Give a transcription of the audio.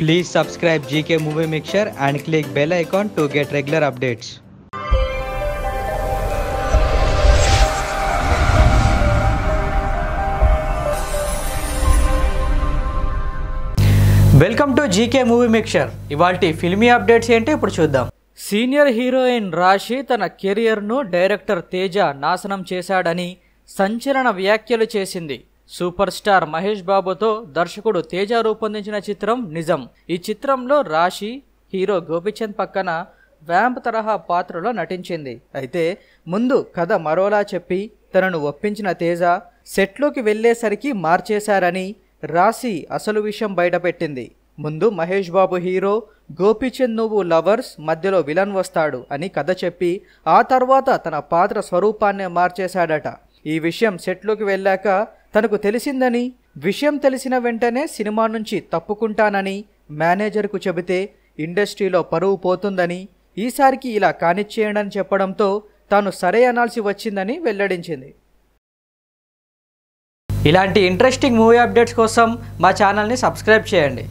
Please subscribe GK Movie Mixture and click bell icon to get regular updates. Welcome to GK movie mixture. ఇవాల్టి filmy updates ఏంటి ఇప్పుడు చూద్దాం. Senior heroine రాశి తన కెరియర్ను director Teja నాశనం చేశాడని సంచలన వ్యాఖ్యలు చేసింది. సూపర్ స్టార్ మహేష్ బాబుతో దర్శకుడు తేజ రూపొందించిన చిత్రం నిజం. ఈ చిత్రంలో రాశి హీరో గోపిచంద్ పక్కన వ్యాంప్ తరహా పాత్రలో నటించింది. అయితే ముందు కథ మరోలా చెప్పి తనను ఒప్పించిన తేజ సెట్లోకి వెళ్లేసరికి మార్చేశారని రాశి అసలు విషయం బయటపెట్టింది. ముందు మహేష్ బాబు హీరో, గోపిచంద్ నువ్వు లవర్స్, మధ్యలో విలన్ వస్తాడు అని కథ చెప్పి ఆ తర్వాత తన పాత్ర స్వరూపాన్నే మార్చేశాడట. ఈ విషయం సెట్లోకి వెళ్ళాక తనకు తెలిసిందని, విషయం తెలిసిన వెంటనే సినిమా నుంచి తప్పుకుంటానని మేనేజర్కు చెబితే ఇండస్ట్రీలో పరువు పోతుందని, ఈసారికి ఇలా కానిచ్చేయండి చెప్పడంతో తాను సరే అనాల్సి వచ్చిందని వెల్లడించింది. ఇలాంటి ఇంట్రెస్టింగ్ మూవీ అప్డేట్స్ కోసం మా ఛానల్ని సబ్స్క్రైబ్ చేయండి.